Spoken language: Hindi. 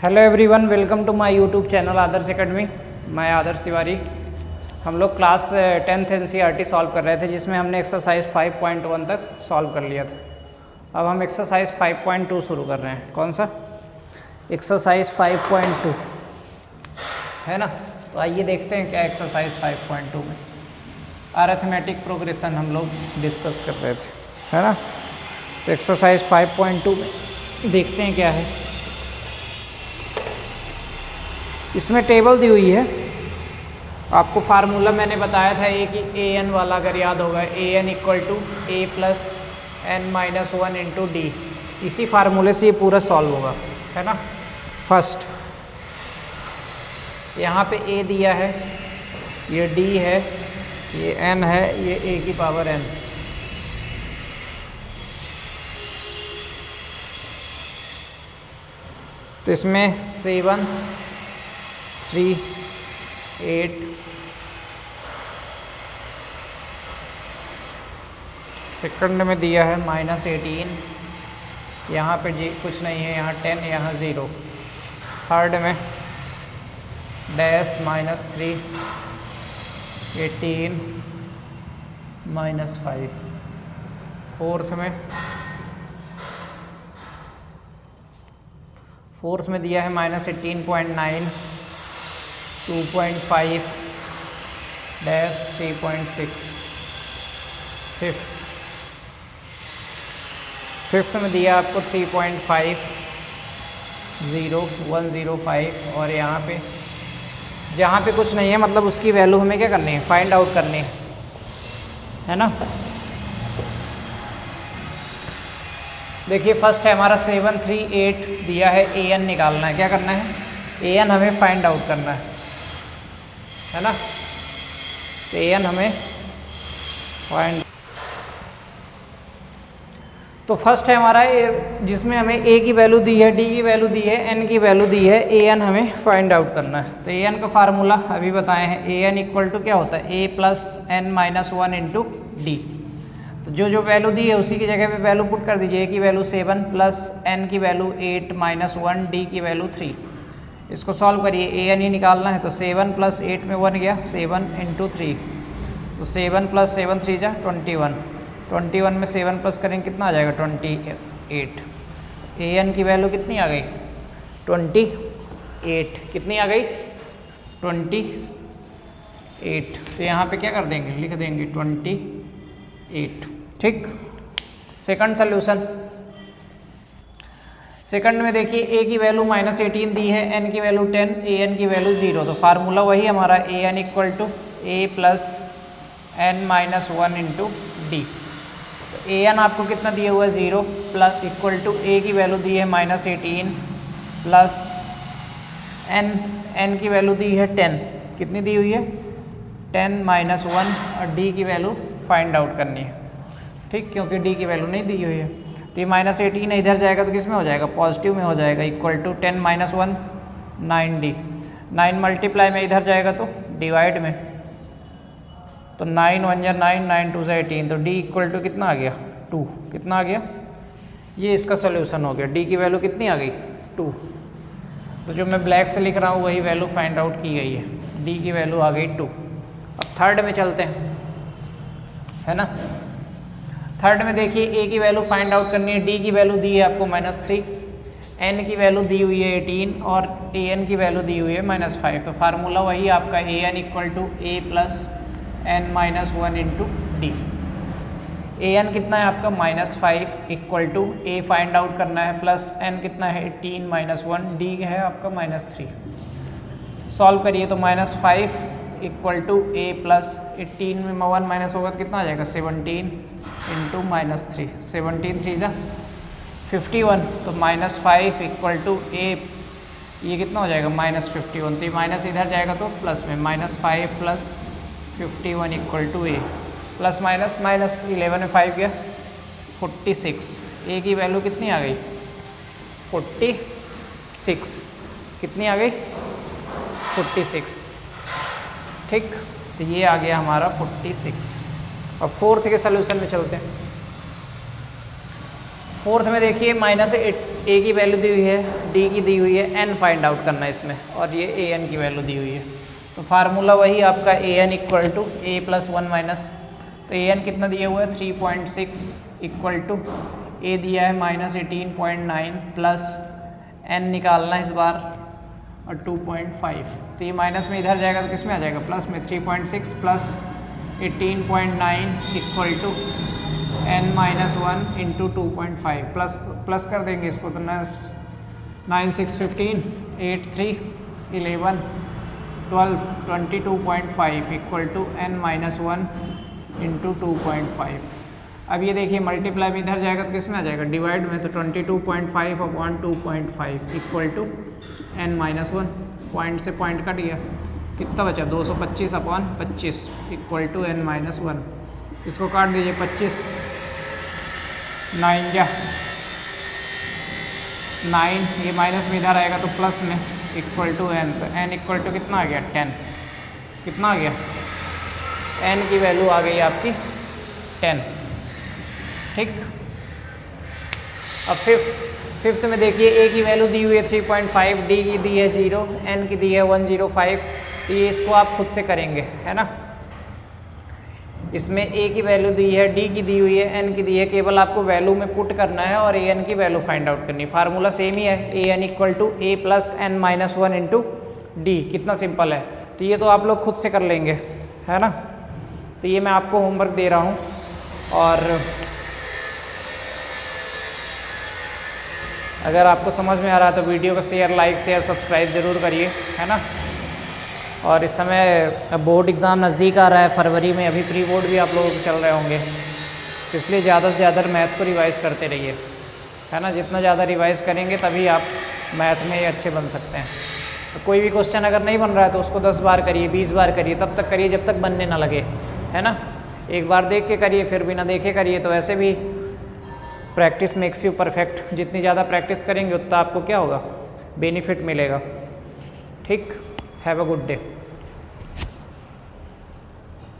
Hello everyone, welcome to my YouTube channel Adarsh academy. मैं आदर्श तिवारी। हम लोग क्लास 10th एनसीईआरटी सॉल्व कर रहे थे, जिसमें हमने एक्सरसाइज 5.1 तक सॉल्व कर लिया था। अब हम एक्सरसाइज 5.2 शुरू कर रहे हैं। कौन सा? एक्सरसाइज 5.2 है ना। तो आइए देखते हैं क्या एक्सरसाइज 5.2 में अरिथमेटिक प्रोग्रेशन हम लोग डिस्कस कर रहे थे, है ना। तो एक्सरसाइज 5.2 में देखते हैं क्या है। इसमें टेबल दी हुई है। आपको फार्मूला मैंने बताया था कि ए एन वाला, अगर याद होगा, a n equal to a plus n minus 1 into d. इसी फार्मूले से ये पूरा सॉल्व होगा, है ना। फर्स्ट यहाँ पे ए दिया है, ये डी है, ये एन है, ये ए की पावर एन। तो इसमें 7, 3, 8, सेकंड में दिया है -18, यहाँ पे जी कुछ नहीं है, यहाँ 10, यहाँ 0। थर्ड में डैश -3, 18, -5। फोर्थ में दिया है -18.9, 2.5, डैश 3.6। फिफ्थ में दिया आपको 3.5, 0, 105। और यहाँ पे जहाँ पे कुछ नहीं है, मतलब उसकी वैल्यू हमें क्या करनी है, फाइंड आउट करनी है ना। देखिए फर्स्ट है हमारा 7, 3, 8 दिया है, ए एन निकालना है। क्या करना है? ए एन हमें फाइंड आउट करना है ना। तो ए एन हमें फाइंड, तो फर्स्ट है हमारा जिसमें हमें ए की वैल्यू दी है, डी की वैल्यू दी है, एन की वैल्यू दी है, ए एन हमें फाइंड आउट करना है। तो ए एन का फार्मूला अभी बताए हैं, ए एन इक्वल टू क्या होता है, a plus n minus 1 into d. तो जो वैल्यू दी है उसी की जगह पे वैल्यू पुट कर दीजिए। ए की वैल्यू 7 प्लस एन की वैल्यू 8 माइनस 1, डी की वैल्यू 3। इसको सॉल्व करिए, ए एन ही निकालना है। तो 7 प्लस 8 में 1 गया, 7 इंटू 3। तो 7 प्लस 7 3 जा 21। 21 में 7 प्लस करेंगे कितना आ जाएगा, 28। ए एन की वैल्यू कितनी आ गई, 28। कितनी आ गई, 28। तो यहाँ पे क्या कर देंगे, लिख देंगे 28। ठीक। सेकंड सल्यूशन, सेकंड में देखिए ए की वैल्यू -18 दी है, एन की वैल्यू 10, ए एन की वैल्यू 0। तो फार्मूला वही हमारा, a n equal to a plus n minus 1 into d. तो ए एन आपको कितना दिया हुआ है, 0 प्लस इक्वल टू ए की वैल्यू दी है -18 प्लस एन की वैल्यू दी है 10। कितनी दी हुई है, 10 माइनस 1। और डी की वैल्यू फाइंड आउट करनी है। ठीक, क्योंकि डी की वैल्यू नहीं दी हुई है। तो ये -18 इधर जाएगा तो किस में हो जाएगा, पॉजिटिव में हो जाएगा। Equal to 10 minus 1 9D। 9 multiply में इधर जाएगा तो डिवाइड में। तो 9 1 जा 9, 9 2 जा 18। तो डी इक्वल टू कितना आ गया, 2। कितना आ गया, ये इसका सोल्यूशन हो गया। डी की वैल्यू कितनी आ गई, 2। तो जो मैं ब्लैक से लिख रहा हूँ वही वैल्यू फाइंड आउट की गई है। डी की वैल्यू आ गई 2। अब थर्ड में चलते हैं, है ना। थर्ड में देखिए ए की वैल्यू फाइंड आउट करनी है, डी की वैल्यू दी है आपको -3, एन की वैल्यू दी हुई है 18 और ए एन की वैल्यू दी हुई है -5। तो फार्मूला वही आपका, a n equal to a plus n minus 1 into d. A n कितना है आपका -5 equal to a find out करना है, प्लस एन कितना है 18 माइनस 1, डी है आपका -3। सॉल्व करिए तो -5 इक्वल टू ए प्लस 18 में 1 माइनस होगा तो कितना आ जाएगा, 17 इंटू -3। 17 3 जा 51। तो -5 इक्वल टू ए, ये कितना हो जाएगा, -51। तो माइनस इधर जाएगा तो प्लस में, -5 plus 51 equal to a. Plus minus -11 में 5 गया, 46। ए की वैल्यू कितनी आ गई, 46। कितनी आ गई, 46। ठीक। तो ये आ गया हमारा 46। अब फोर्थ के सोल्यूशन में चलते हैं। फोर्थ में देखिए ए की वैल्यू दी हुई है, डी की दी हुई है, एन फाइंड आउट करना है इसमें, और ये ए एन की वैल्यू दी हुई है। तो फार्मूला वही आपका a n equal to a plus 1 minus, तो ए एन कितना दिया हुआ है 3.6 इक्वल टू ए दिया है -18.9 प्लस एन निकालना इस बार और 2.5, तो ये माइनस में इधर जाएगा तो किस में आ जाएगा प्लस में, 3.6 plus 18.9 equal to n-1 into 2.5 plus कर देंगे इसको तो 9 6 15 8 3 11 12 22.5 इक्वल टू n-1 इंटू 2.5। अब ये देखिए मल्टीप्लाई में इधर जाएगा तो किस में आ जाएगा डिवाइड में, तो 22.5 upon 2.5 equal to n-1, point से पॉइंट कट गया, कितना बचा 225 अपॉन 25 इक्वल टू n-1। इसको काट दीजिए 25 9 जा 9, ये माइनस में इधर आएगा तो प्लस में इक्वल टू n, तो n इक्वल टू कितना आ गया 10, कितना आ गया n की वैल्यू आ गई आपकी 10। ठीक, अब फिफ्थ में देखिए ए की वैल्यू दी हुई है 3.5, डी की दी है 0, एन की दी है 105, तो ये इसको आप खुद से करेंगे है ना। इसमें ए की वैल्यू दी है, डी की दी हुई है, एन की दी है, केवल आपको वैल्यू में पुट करना है और ए एन की वैल्यू फाइंड आउट करनी है। फार्मूला सेम ही है, a n equal to a plus n-1 into d, कितना सिंपल है। तो ये तो आप लोग खुद से कर लेंगे है ना। तो ये मैं आपको होमवर्क दे रहा हूँ, और अगर आपको समझ में आ रहा है तो वीडियो को शेयर लाइक शेयर सब्सक्राइब ज़रूर करिए है ना। और इस समय बोर्ड एग्ज़ाम नज़दीक आ रहा है, फरवरी में अभी प्री बोर्ड भी आप लोगों के चल रहे होंगे, तो इसलिए ज़्यादा से ज़्यादा मैथ को रिवाइज़ करते रहिए है ना। जितना ज़्यादा रिवाइज़ करेंगे तभी आप मैथ में अच्छे बन सकते हैं। तो कोई भी क्वेश्चन अगर नहीं बन रहा है तो उसको 10 बार करिए, 20 बार करिए, तब तक करिए जब तक बनने ना लगे है ना। एक बार देख के करिए, फिर बिना देखे करिए, तो ऐसे भी प्रैक्टिस मेक्स यू परफेक्ट। जितनी ज़्यादा प्रैक्टिस करेंगे उतना आपको क्या होगा बेनिफिट मिलेगा। ठीक, हैव अ गुड डे।